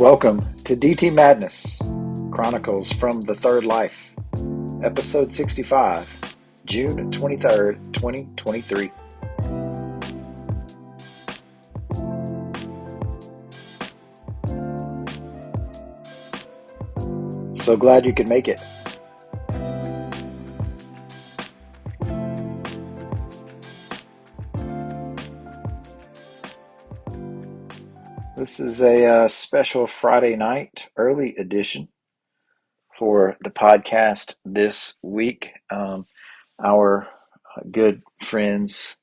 Welcome to DT Madness, Chronicles from the Third Life, Episode 65, June 23rd, 2023. So glad you could make it. This is a special Friday night early edition for the podcast this week. Our good friends,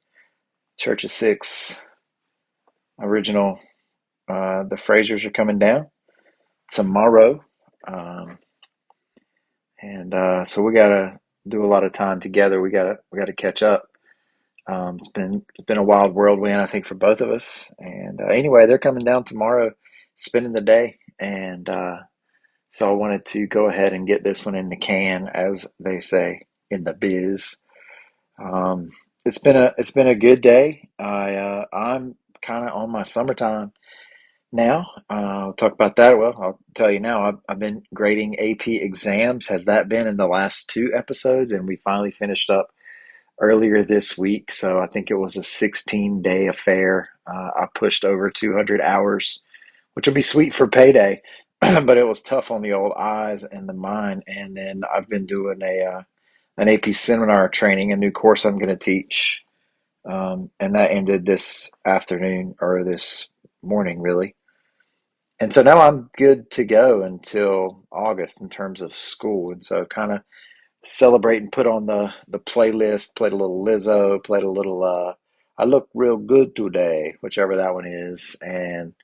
Church of Six original, the Frasers are coming down tomorrow. So we gotta do a lot of time together. We gotta catch up. It's been a wild whirlwind, I think, for both of us. And anyway, they're coming down tomorrow, spending the day, and so I wanted to go ahead and get this one in the can, as they say in the biz. Um, it's been a good day. I'm kind of on my summertime now. I'll talk about that. Well, I'll tell you now. I've been grading AP exams. Has that been in the last two episodes? And we finally finished up earlier this week. So I think it was a 16-day affair. I pushed over 200 hours, which will be sweet for payday, but it was tough on the old eyes and the mind. And then I've been doing an AP seminar training, a new course I'm going to teach, and that ended this afternoon or this morning, really. And so now I'm good to go until August in terms of school. And so kind of celebrate and put on the playlist, played a little Lizzo, played a little I Look Real Good Today, whichever that one is, and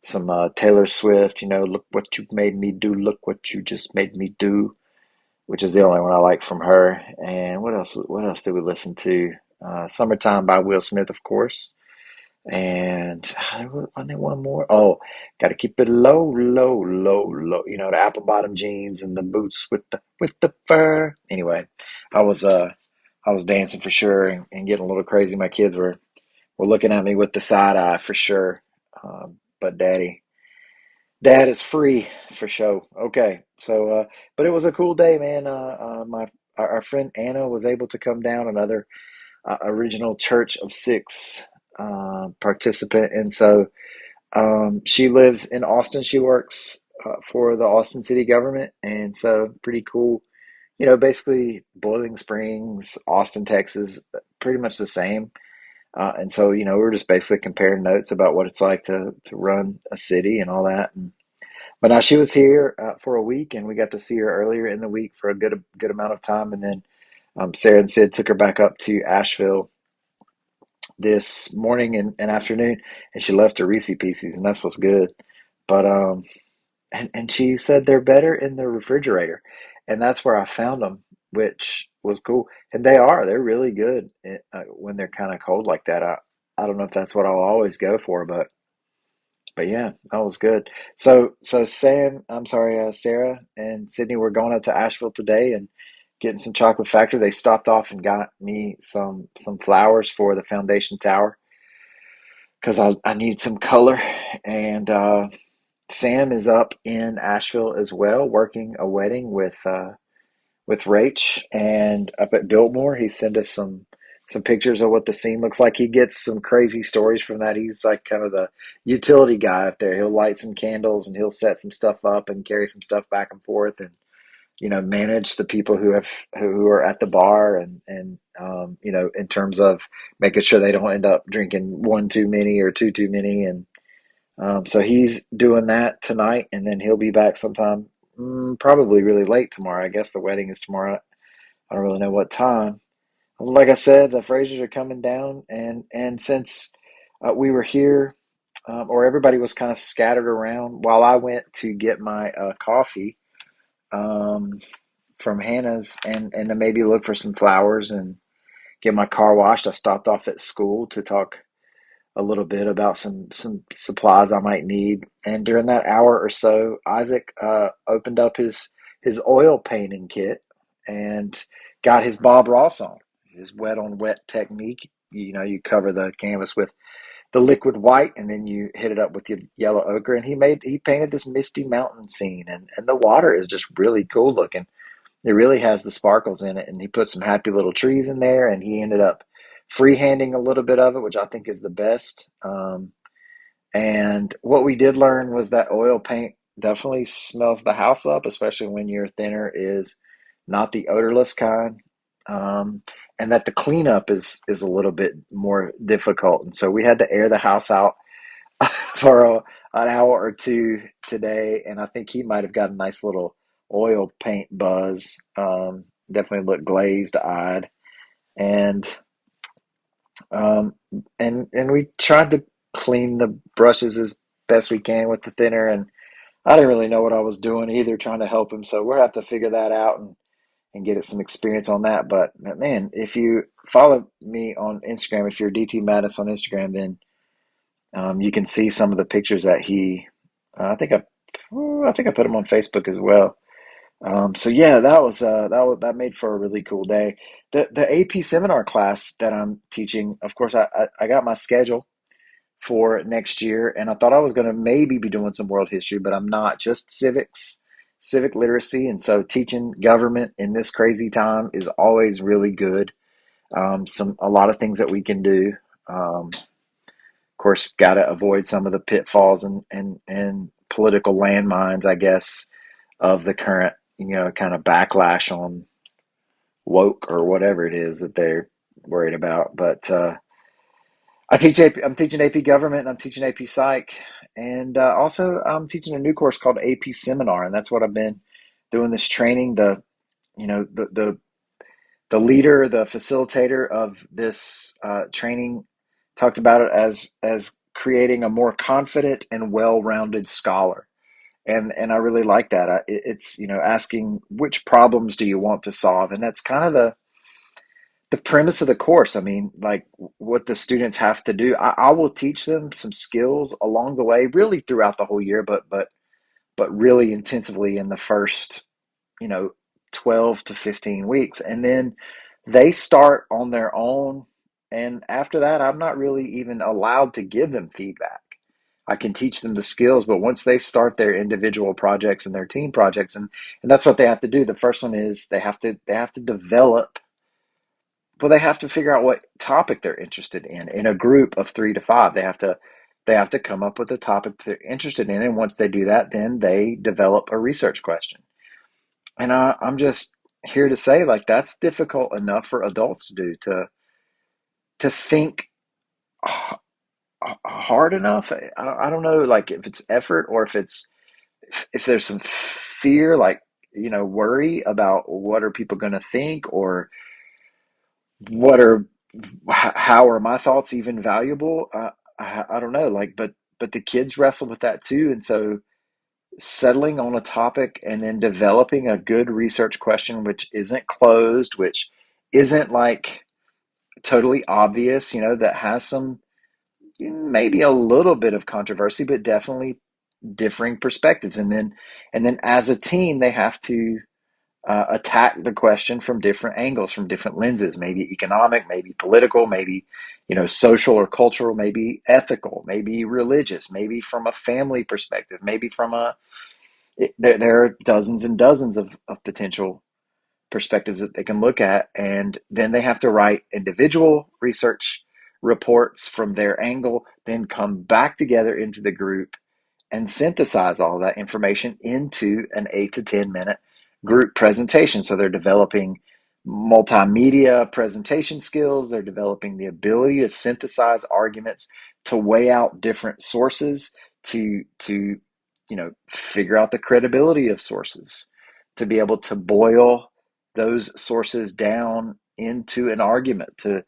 some Taylor Swift, look what you made me do, look what you just made me do, which is the only one I like from her. And what else did we listen to? Summertime by Will Smith, of course. And I think one more. Oh, got to keep it low, low, low, low. The apple bottom jeans and the boots with the fur. Anyway, I was uh I was dancing for sure and getting a little crazy. My kids were looking at me with the side eye for sure. But dad is free for show. Okay, so but it was a cool day, man. Our friend Anna was able to come down, another original Church of Six participant. And so she lives in Austin. She works for the Austin city government. And so pretty cool. Basically Boiling Springs, Austin, Texas, pretty much the same. And so, we're just basically comparing notes about what it's like to run a city and all that. But now she was here for a week, and we got to see her earlier in the week for a good amount of time. And then Sarah and Sid took her back up to Asheville this morning and afternoon, and she left her Reese Pieces, and that's what's good. But and she said they're better in the refrigerator, and that's where I found them, which was cool. And they're really good when they're kind of cold like that. I don't know if that's what I'll always go for, but yeah, that was good. So Sarah and Sydney were going up to Asheville today and getting some chocolate factory. They stopped off and got me some flowers for the foundation tower because I need some color. And Sam is up in Asheville as well, working a wedding with Rach, and up at Biltmore. He sent us some pictures of what the scene looks like. He gets some crazy stories from that. He's like kind of the utility guy up there. He'll light some candles and he'll set some stuff up and carry some stuff back and forth, and manage the people who are at the bar, and in terms of making sure they don't end up drinking one too many or two too many. And so he's doing that tonight, and then he'll be back sometime, probably really late tomorrow. I guess the wedding is tomorrow. I don't really know what time. Like I said, the Frasers are coming down, and since we were here, or everybody was kind of scattered around while I went to get my coffee um, from Hannah's, and to maybe look for some flowers and get my car washed. I stopped off at school to talk a little bit about some supplies I might need. And during that hour or so, Isaac opened up his oil painting kit and got his Bob Ross on, his wet on wet technique. You cover the canvas with the liquid white, and then you hit it up with your yellow ochre. And he painted this misty mountain scene, and the water is just really cool looking. It really has the sparkles in it, and he put some happy little trees in there, and he ended up freehanding a little bit of it, which I think is the best. And what we did learn was that oil paint definitely smells the house up, especially when your thinner is not the odorless kind. Um, and that the cleanup is a little bit more difficult. And so we had to air the house out for an hour or two today, and I think he might have got a nice little oil paint buzz. Definitely looked glazed eyed, and um, and we tried to clean the brushes as best we can with the thinner, and I didn't really know what I was doing either, trying to help him. So we'll have to figure that out and get some experience on that. But man, if you follow me on Instagram, if you're DT Mattis on Instagram, then you can see some of the pictures that he. I think I put him on Facebook as well. So yeah, that made for a really cool day. The AP seminar class that I'm teaching, of course, I got my schedule for next year, and I thought I was going to maybe be doing some world history, but I'm not. Just civics, civic literacy, and so teaching government in this crazy time is always really good. A lot of things that we can do. Of course, got to avoid some of the pitfalls and political landmines, I guess, of the current, kind of backlash on woke or whatever it is that they're worried about. But I'm teaching AP Government, and I'm teaching AP Psych, and also I'm teaching a new course called AP Seminar, and that's what I've been doing this training. You know, the leader, the facilitator of this training, talked about it as creating a more confident and well-rounded scholar. And I really like that. It's asking which problems do you want to solve, and that's kind of the premise of the course. I mean, like what the students have to do. I will teach them some skills along the way, really throughout the whole year, but really intensively in the first, you know, 12 to 15 weeks, and then they start on their own. And after that, I'm not really even allowed to give them feedback. I can teach them the skills, but once they start their individual projects and their team projects, and that's what they have to do. The first one is they have to develop. Well, they have to figure out what topic they're interested in a group of 3 to 5. They have to come up with a topic they're interested in, and once they do that, then they develop a research question. And I'm just here to say, like, that's difficult enough for adults to do, to think hard enough. I don't know, like, if it's effort or if there's some fear, like, worry about what are people going to think, or what are how are my thoughts even valuable. I don't know, like, but the kids wrestle with that too, and so settling on a topic and then developing a good research question, which isn't closed, which isn't like totally obvious, that has some, maybe a little bit of controversy, but definitely differing perspectives. And then as a team, they have to attack the question from different angles, from different lenses, maybe economic, maybe political, maybe, social or cultural, maybe ethical, maybe religious, maybe from a family perspective, maybe from there are dozens and dozens of potential perspectives that they can look at. And then they have to write individual research reports from their angle, then come back together into the group and synthesize all of that information into an 8 to 10 minute group presentation. So they're developing multimedia presentation skills. They're developing the ability to synthesize arguments, to weigh out different sources, to figure out the credibility of sources, to be able to boil those sources down into an argument, to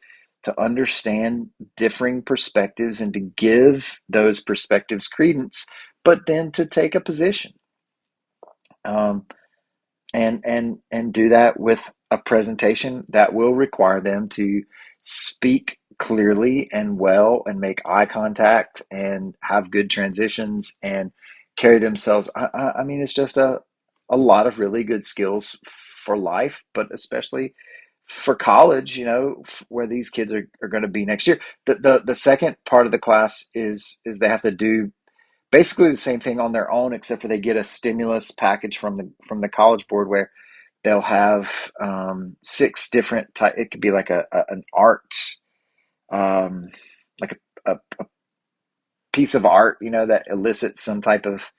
understand differing perspectives and to give those perspectives credence, but then to take a position, um, and do that with a presentation that will require them to speak clearly and well and make eye contact and have good transitions and carry themselves. I mean, it's just a lot of really good skills for life, but especially for college, where these kids are going to be next year. The second part of the class is they have to do basically the same thing on their own, except for they get a stimulus package from the college board where they'll have six different type. It could be like an art, um, like a piece of art, that elicits some type of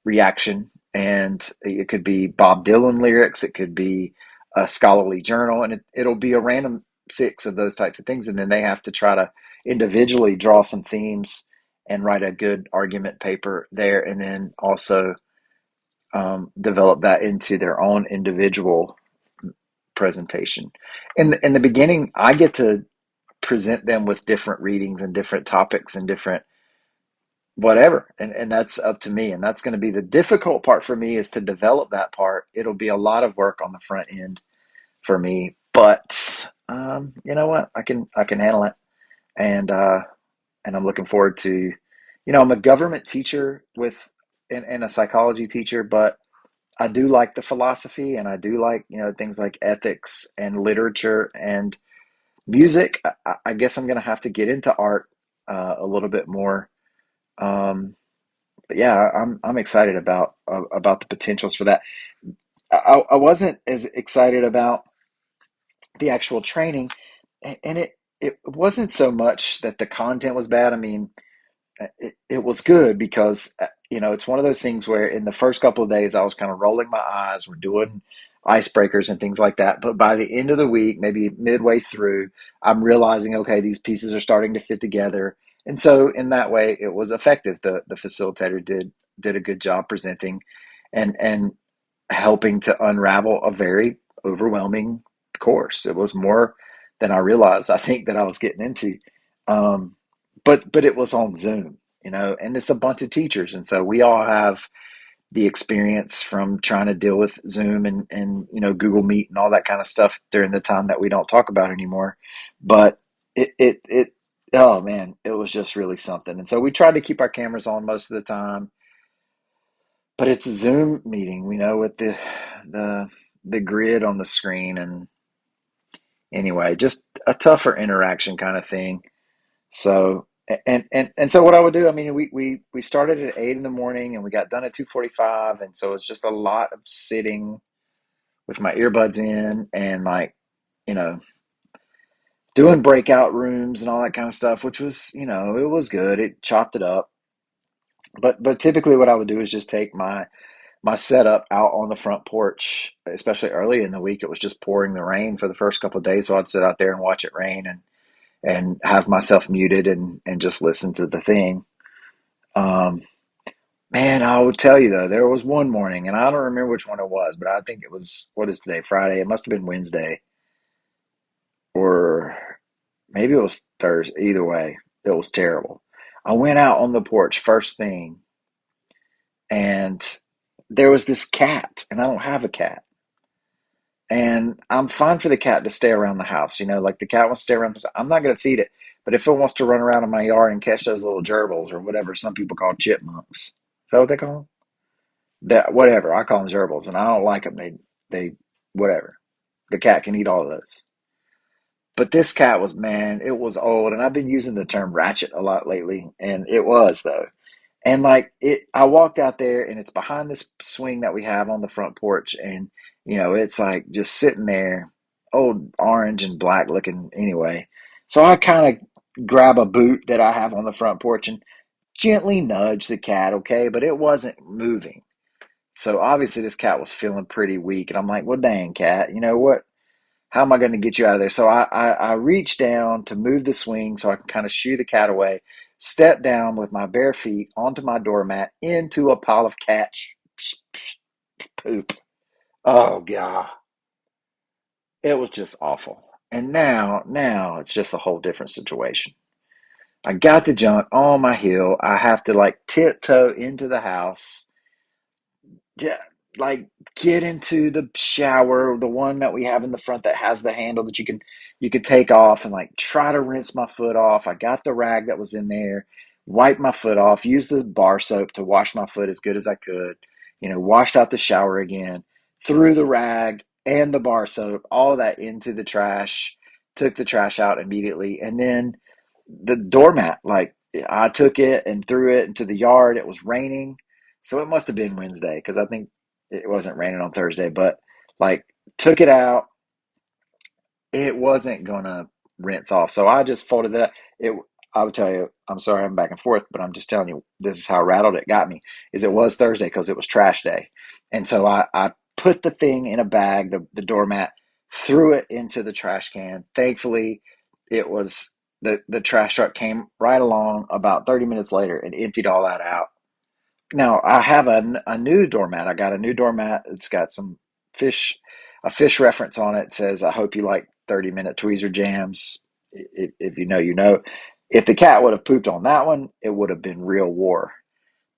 reaction. And it could be Bob Dylan lyrics, it could be a scholarly journal, and it'll be a random six of those types of things. And then they have to try to individually draw some themes and write a good argument paper there, and then also develop that into their own individual presentation. In the beginning, I get to present them with different readings and different topics and different whatever, and that's up to me, and that's going to be the difficult part for me, is to develop that part. It'll be a lot of work on the front end for me, but you know what, I can handle it. And I'm looking forward to, I'm a government teacher and a psychology teacher, but I do like the philosophy, and I do like, things like ethics and literature and music. I guess I'm going to have to get into art a little bit more. um, but yeah, I'm excited about the potentials for that. I wasn't as excited about the actual training, and it wasn't so much that the content was bad. I mean, it was good because it's one of those things where in the first couple of days I was kind of rolling my eyes. We're doing icebreakers and things like that, but by the end of the week, maybe midway through, I'm realizing, okay, these pieces are starting to fit together. And so in that way it was effective. The facilitator did a good job presenting and helping to unravel a very overwhelming course. It was more than I realized, I think, that I was getting into. Um, but it was on Zoom, and it's a bunch of teachers, and so we all have the experience from trying to deal with Zoom and Google Meet and all that kind of stuff during the time that we don't talk about anymore. But it oh man, it was just really something. And so we tried to keep our cameras on most of the time, but it's a Zoom meeting, with the the grid on the screen. And anyway, just a tougher interaction kind of thing. So and so what I would do, I mean, we started at 8 in the morning and we got done at 2:45, and so it's just a lot of sitting with my earbuds in and, like, you know doing breakout rooms and all that kind of stuff, which was, it was good. It chopped it up. But typically what I would do is just take my setup out on the front porch, especially early in the week. It was just pouring the rain for the first couple of days, so I'd sit out there and watch it rain and have myself muted and just listen to the thing. Um, Man, I will tell you though, there was one morning, and I don't remember which one it was, but I think it was, what is today? Friday. It must have been Wednesday, or maybe it was Thursday. Either way, it was terrible. I went out on the porch first thing, and there was this cat, and I don't have a cat. And I'm fine for the cat to stay around the house. Like the cat wants to stay around the house. I'm not going to feed it. But if it wants to run around in my yard and catch those little gerbils or whatever some people call chipmunks, is that what they call them? That whatever, I call them gerbils, and I don't like them. They whatever. The cat can eat all of those. But this cat was, man, it was old, and I've been using the term ratchet a lot lately, and it was though. And like I walked out there, and it's behind this swing that we have on the front porch, and it's like just sitting there, old orange and black looking anyway. So I kind of grab a boot that I have on the front porch and gently nudge the cat, okay, but it wasn't moving. So obviously this cat was feeling pretty weak, and I'm like, well, dang cat, you know what? How am I going to get you out of there? So I reach down to move the swing so I can kind of shoo the cat away, step down with my bare feet onto my doormat into a pile of cat poop. Oh, God. It was just awful. And now it's just a whole different situation. I got the junk on my heel. I have to like tiptoe into the house. Yeah, like get into the shower, the one that we have in the front that has the handle that you can take off, and like try to rinse my foot off. I got the rag that was in there, wipe my foot off, use the bar soap to wash my foot as good as I could, washed out the shower again, threw the rag and the bar soap, all of that into the trash, took the trash out immediately. And then the doormat, like I took it and threw it into the yard. It was raining. So it must have been Wednesday because I think it wasn't raining on Thursday, but like took it out, it wasn't gonna rinse off. So I just folded that. It. I would tell you, I'm sorry, I'm back and forth, but I'm just telling you, this is how rattled it got me. Is it was Thursday because it was trash day, and so I put the thing in a bag, the doormat, threw it into the trash can. Thankfully, it was the trash truck came right along about 30 minutes later and emptied all that out. Now I have a new doormat. I got a new doormat. It's got some fish, a fish reference on it. It says, "I hope you like 30-minute tweezer jams." If you know, you know. If the cat would have pooped on that one, it would have been real war.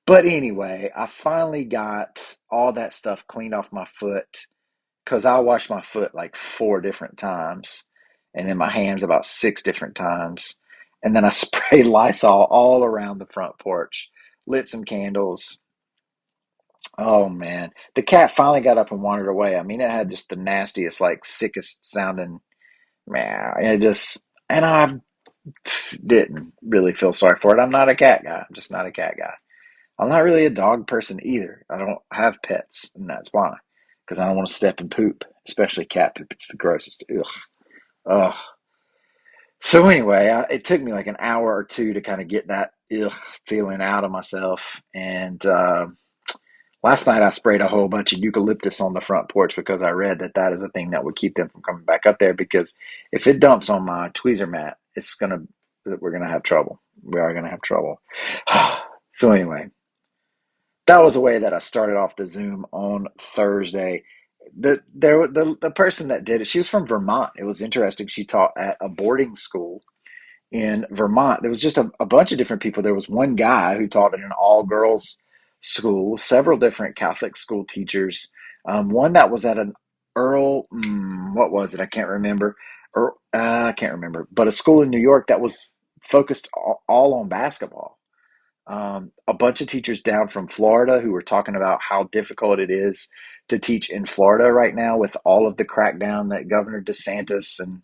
But anyway, I finally got all that stuff cleaned off my foot because I washed my foot like 4 different times, and then my hands about 6 different times, and then I sprayed Lysol all around the front porch, lit some candles. Oh man, the cat finally got up and wandered away. I mean, it had just the nastiest, like sickest sounding meow. It just, and I didn't really feel sorry for it. I'm not a cat guy. I'm just not a cat guy. I'm not really a dog person either. I don't have pets, and that's why, because I don't want to step in poop, especially cat poop. It's the grossest. Ugh, ugh. So anyway, it took me like an hour or two to kind of get that ugh feeling out of myself, and last night I sprayed a whole bunch of eucalyptus on the front porch because I read that that is a thing that would keep them from coming back up there. Because if it dumps on my tweezer mat, we're gonna have trouble. We are gonna have trouble. So anyway, that was a way that I started off the Zoom on Thursday. The person that did it, she was from Vermont. It was interesting. She taught at a boarding school in Vermont. There was just a bunch of different people. There was one guy who taught in an all girls school, several different Catholic school teachers. One that was at an what was it? I can't remember. I can't remember, but a school in New York that was focused all on basketball. A bunch of teachers down from Florida who were talking about how difficult it is to teach in Florida right now with all of the crackdown that Governor DeSantis and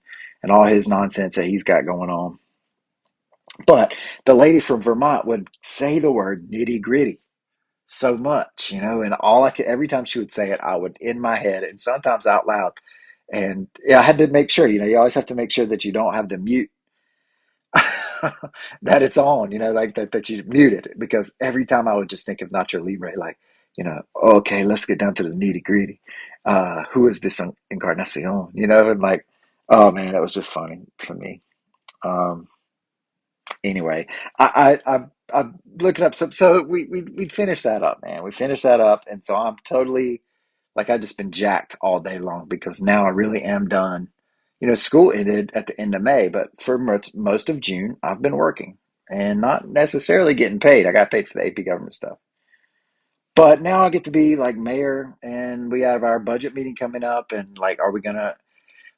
all his nonsense that he's got going on. But the lady from Vermont would say the word nitty gritty so much, and all I could, every time she would say it, I would in my head and sometimes out loud. And yeah, I had to make sure, you always have to make sure that you don't have the mute that it's on, like that you muted it because every time I would just think of Nacho Libre, like, okay, let's get down to the nitty gritty. Who is this Encarnacion? And like, oh man, it was just funny to me. Um, anyway, I looking up some. So we finished that up, man. We finished that up, and so I'm totally like I've just been jacked all day long because now I really am done. School ended at the end of May, but for most of June, I've been working and not necessarily getting paid. I got paid for the AP government stuff. But now I get to be like mayor, and we have our budget meeting coming up, and like, are we gonna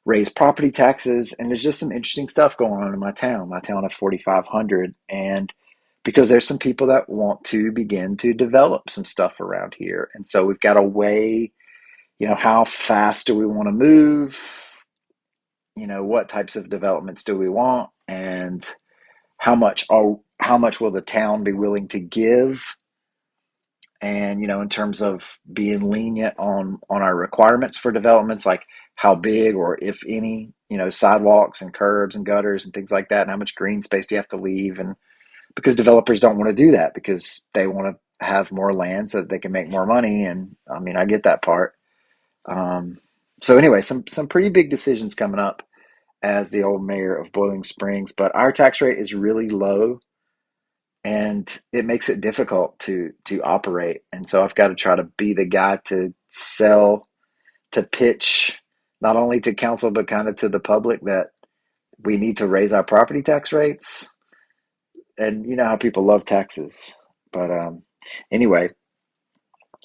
raise property taxes? And there's just some interesting stuff going on in my town of 4,500. And because there's some people that want to begin to develop some stuff around here. And so we've got to weigh, how fast do we want to move? What types of developments do we want? And how much will the town be willing to give? And in terms of being lenient on our requirements for developments, like how big or if any, sidewalks and curbs and gutters and things like that, and how much green space do you have to leave? And because developers don't want to do that because they want to have more land so that they can make more money. And I mean, I get that part. um, so anyway, some pretty big decisions coming up as the old mayor of Boiling Springs, but our tax rate is really low and it makes it difficult to operate. And so I've got to try to be the guy to sell, to pitch, not only to council but kind of to the public that we need to raise our property tax rates. And you know how people love taxes. But anyway,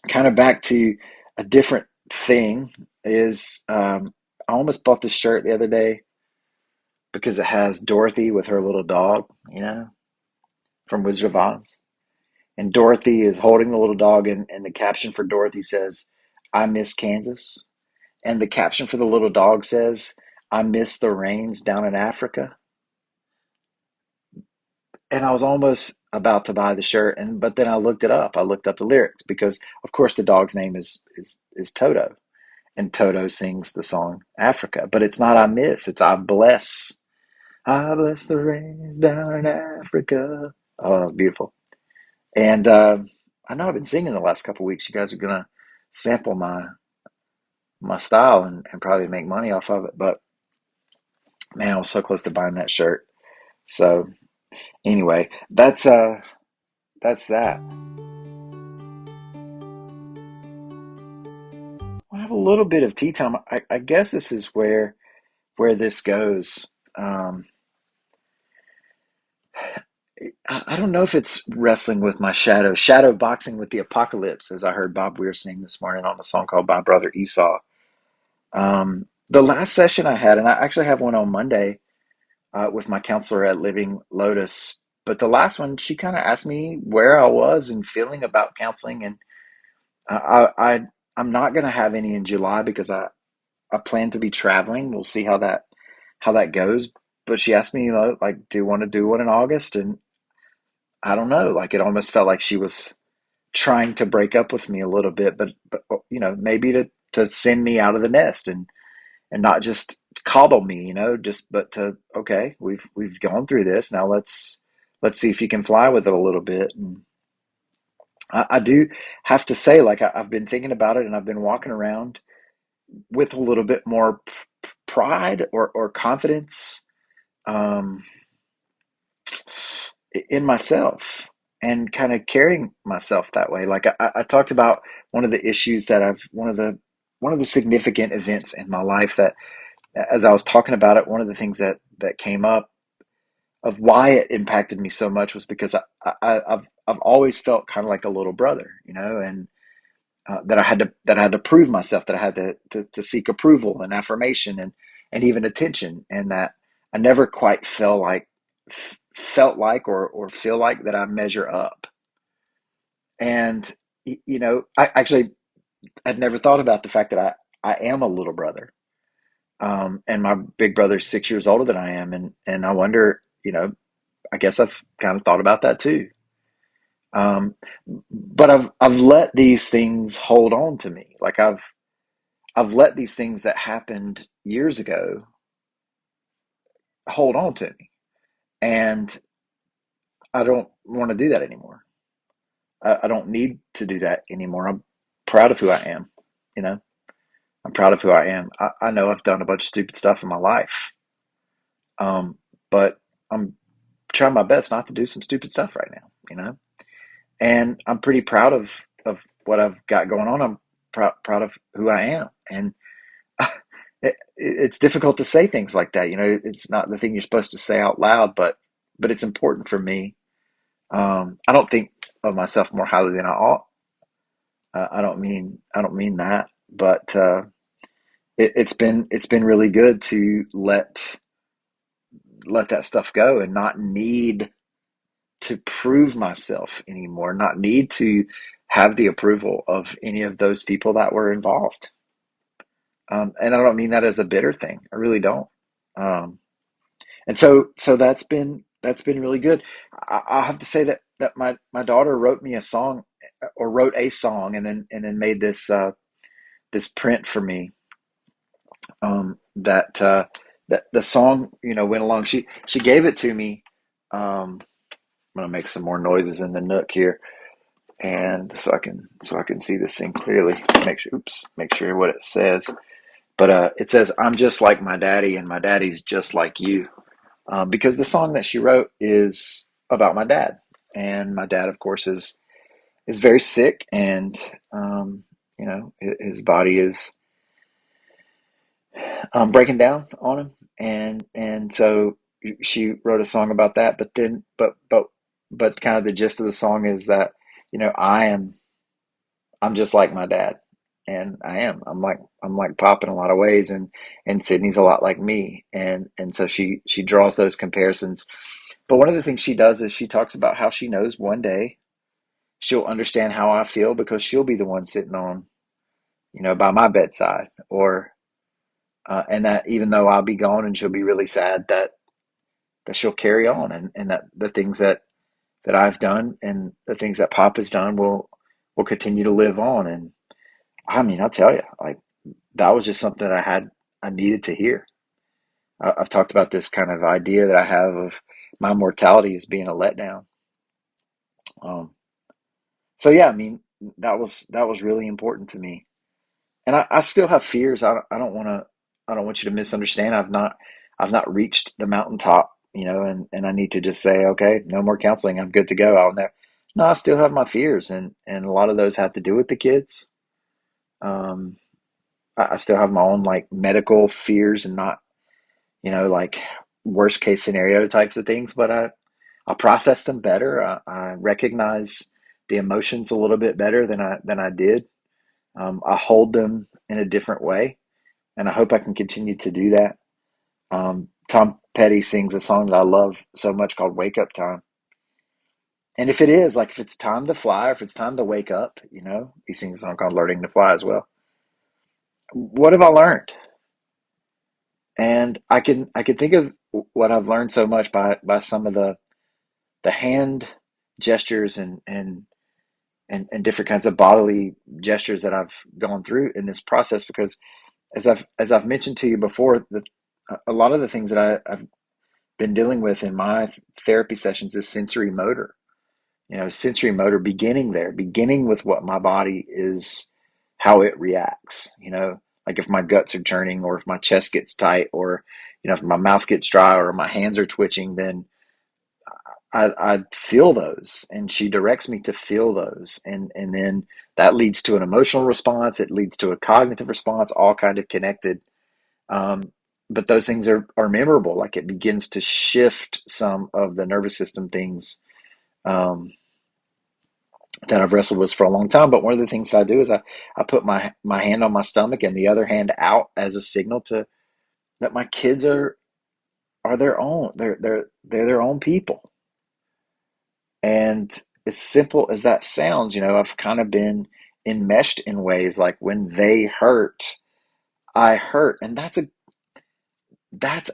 kind of back to a different thing is I almost bought this shirt the other day because it has Dorothy with her little dog, from Wizard of Oz. And Dorothy is holding the little dog, and the caption for Dorothy says, "I miss Kansas." and the caption for the little dog says, "I miss the rains down in Africa." And I was almost about to buy the shirt, and but then I looked it up. I looked up the lyrics because, of course, the dog's name is Toto, and Toto sings the song Africa. But it's not "I miss"; it's "I bless." I bless the rains down in Africa. Oh, beautiful! And I know I've been singing the last couple of weeks. You guys are gonna sample my style and probably make money off of it. But man, I was so close to buying that shirt. So anyway, that's that. I have a little bit of tea time. I guess this is where this goes. Um, I don't know if it's wrestling with my shadow boxing with the apocalypse, as I heard Bob Weir sing this morning on a song called "My Brother Esau." The last session I had, and I actually have one on Monday with my counselor at Living Lotus. But the last one, she kind of asked me where I was and feeling about counseling, and I'm not going to have any in July because I plan to be traveling. We'll see how that goes. But she asked me, like, do you want to do one in August? And I don't know. Like, it almost felt like she was trying to break up with me a little bit, but maybe to send me out of the nest and not just coddle me, just but to okay, we've gone through this. Now let's see if you can fly with it a little bit. And I do have to say, like, I've been thinking about it, and I've been walking around with a little bit more pride or confidence um, in myself and kind of carrying myself that way. Like I talked about one of the issues that one of the significant events in my life that, as I was talking about it, one of the things that came up of why it impacted me so much was because I've always felt kind of like a little brother, and that I had to prove myself, that I had to seek approval and affirmation and even attention, and that I never quite felt like or feel like that I measure up. And I actually had never thought about the fact that I am a little brother, and my big brother's 6 years older than I am, and I wonder, I guess I've kind of thought about that too. Um, but I've let these things hold on to me. Like I've let these things that happened years ago hold on to me, and I don't want to do that anymore. I don't need to do that anymore. I'm proud of who I am. You know, I'm proud of who I am. I know I've done a bunch of stupid stuff in my life, but I'm trying my best not to do some stupid stuff right now. And I'm pretty proud of what I've got going on. I'm proud of who I am, and it's difficult to say things like that. It's not the thing you're supposed to say out loud, but it's important for me. I don't think of myself more highly than I ought. I don't mean that, but it's been really good to let that stuff go and not need to prove myself anymore, not need to have the approval of any of those people that were involved. And I don't mean that as a bitter thing. I really don't. Um, and so that's been really good. I have to say that my daughter wrote me a song, or wrote a song, and then made this print for me. That the song went along. She gave it to me. I'm gonna make some more noises in the Nook here, and so I can see this thing clearly. Make sure what it says. But it says, "I'm just like my daddy, and my daddy's just like you." Because the song that she wrote is about my dad, and my dad, of course, is very sick, and his body is breaking down on him, and so she wrote a song about that. But then, but kind of the gist of the song is that I'm just like my dad, and I'm like Pop in a lot of ways, and Sydney's a lot like me, and so she draws those comparisons. But one of the things she does is she talks about how she knows one day she'll understand how I feel because she'll be the one sitting on by my bedside, or and that even though I'll be gone and she'll be really sad, that she'll carry on, and that the things that I've done and the things that Pop has done will continue to live on. And I mean, I'll tell you, like that was just something that I needed to hear. Have talked about this kind of idea that I have of my mortality as being a letdown. Um, so yeah, I mean, that was really important to me, and I still have fears. I don't want you to misunderstand. I've not reached the mountaintop, and I need to just say, okay, no more counseling. I'm good to go. I'll never. No, I still have my fears, and a lot of those have to do with the kids. Um, I still have my own like medical fears, and not like worst case scenario types of things, but I process them better. I recognize the emotions a little bit better than I did. I hold them in a different way, and I hope I can continue to do that. Tom Petty sings a song that I love so much called "Wake Up Time," and if it is like if it's time to fly or if it's time to wake up, he sings a song called "Learning to Fly" as well. What have I learned? And I can think of what I've learned so much by some of the hand gestures and different kinds of bodily gestures that I've gone through in this process, because as I've mentioned to you before, a lot of the things that I've been dealing with in my therapy sessions is sensory motor. Sensory motor beginning with what my body is, how it reacts. Like if my guts are churning, or if my chest gets tight, or if my mouth gets dry, or my hands are twitching, then I feel those, and she directs me to feel those, and then that leads to an emotional response. It leads to a cognitive response, all kind of connected. Um, but those things are memorable. Like it begins to shift some of the nervous system things um, that I've wrestled with for a long time. But one of the things that I do is I put my hand on my stomach and the other hand out as a signal to that my kids are their own. They're their own people. And as simple as that sounds, I've kind of been enmeshed in ways like when they hurt, I hurt, and that's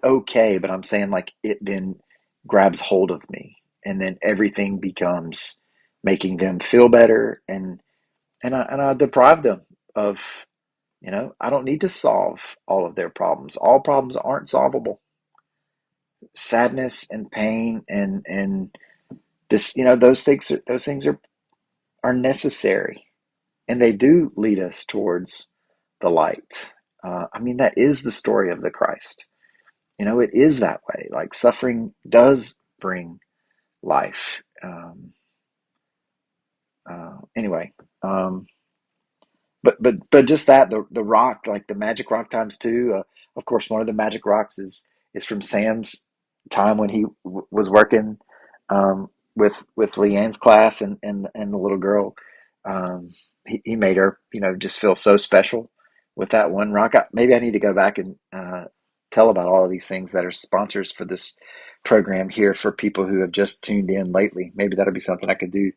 okay. But I'm saying like it then grabs hold of me, and then everything becomes making them feel better, and I deprive them of, I don't need to solve all of their problems. All problems aren't solvable. Sadness and pain and this, those things are necessary, and they do lead us towards the light. I mean, that is the story of the Christ. It is that way. Like suffering does bring life. Anyway, um, but just that the rock, like the magic rock times two. Of course, one of the magic rocks is from Sam's time when he was working with Leanne's class, and the little girl. He made her just feel so special with that one rock. Maybe I need to go back and tell about all of these things that are sponsors for this program here for people who have just tuned in lately. Maybe that'll be something I could do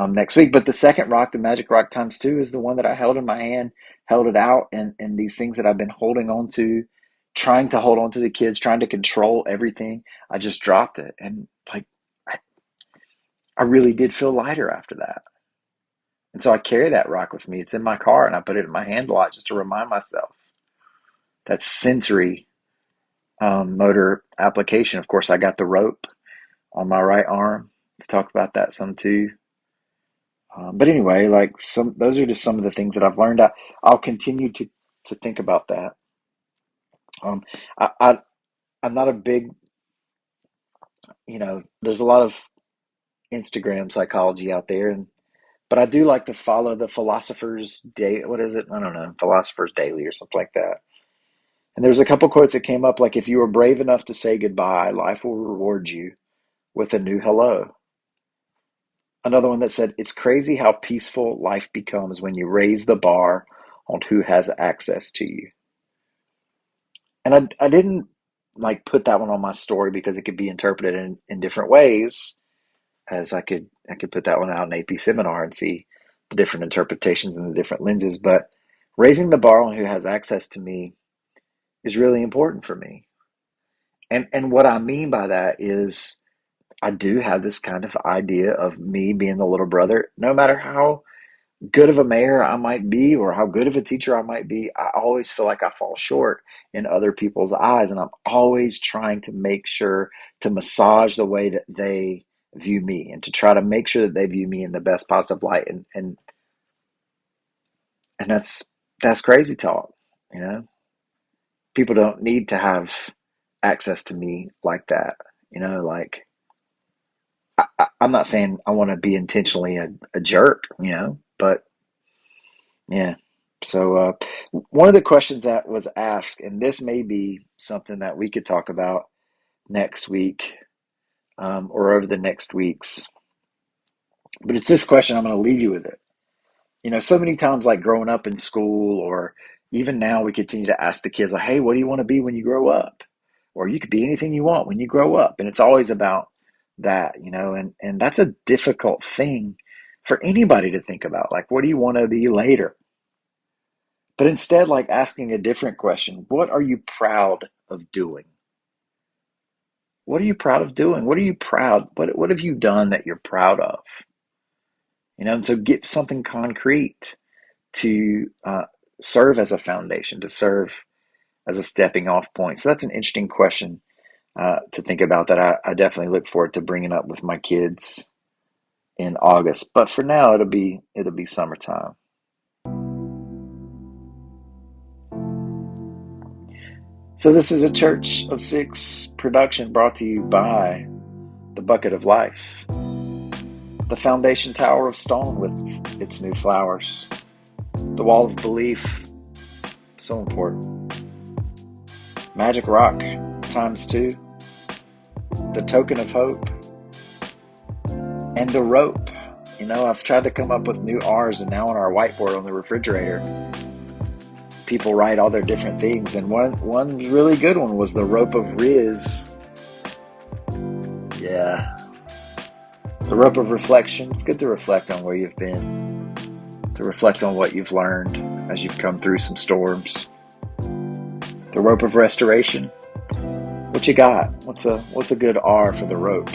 next week. But the second rock, the magic rock times two, is the one that I held in my hand, held it out, and these things that I've been holding on to, trying to hold on to the kids, trying to control everything. I just dropped it, and like I, I really did feel lighter after that. And so I carry that rock with me. It's in my car, and I put it in my hand a lot just to remind myself that sensory motor application. Of course, I got the rope on my right arm. We've talked about that some too. But anyway, like those are just some of the things that I've learned. I'll continue to think about that. Um, I I'm not a big, there's a lot of Instagram psychology out there, but I do like to follow the Philosopher's Day. What is it? I don't know, Philosopher's Daily or something like that. And there's a couple quotes that came up, like if you were brave enough to say goodbye, life will reward you with a new hello. Another one that said, it's crazy how peaceful life becomes when you raise the bar on who has access to you. And I didn't like put that one on my story because it could be interpreted in different ways, as I could put that one out in AP seminar and see the different interpretations and the different lenses. But Raising the bar on who has access to me is really important for me. And what I mean by that is I do have this kind of idea of me being the little brother. No matter how good of a mayor I might be or how good of a teacher I might be, I always feel like I fall short in other people's eyes. And I'm always trying to make sure to massage the way that they view me and to try to make sure that they view me in the best positive light. And that's crazy talk, you know? People don't need to have access to me like that. Like I'm not saying I want to be intentionally a jerk, but yeah. So one of the questions that was asked, and this may be something that we could talk about next week or over the next weeks, but it's this question. I'm going to leave you with it. So many times, like growing up in school, or even now, we continue to ask the kids, like, "Hey, what do you want to be when you grow up?" Or you could be anything you want when you grow up, and it's always about that, and that's a difficult thing for anybody to think about. Like, what do you want to be later? But instead, like asking a different question, what are you proud of doing? What are you proud of doing? What are you proud? What have you done that you're proud of? And so get something concrete to serve as a foundation, to serve as a stepping off point. So that's an interesting question to think about that I definitely look forward to bringing up with my kids in August. But for now, it'll be summertime. So this is a Church of Six production brought to you by the Bucket of Life, the foundation tower of stone with its new flowers, the wall of belief, so important, magic rock times two, the token of hope, and the rope. I've tried to come up with new R's, and now on our whiteboard on the refrigerator, people write all their different things, and one really good one was the rope of Riz. Yeah. The rope of reflection. It's good to reflect on where you've been, to reflect on what you've learned as you've come through some storms. The rope of restoration. What you got? What's a good R for the rope?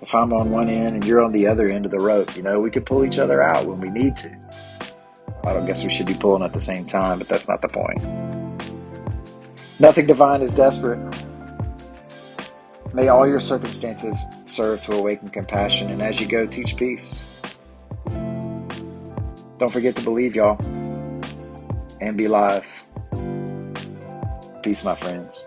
If I'm on one end and you're on the other end of the rope, we could pull each other out when we need to. I don't guess we should be pulling at the same time, but that's not the point. Nothing divine is desperate. May all your circumstances serve to awaken compassion, and as you go, teach peace. Don't forget to believe, y'all, and be live. Peace, my friends.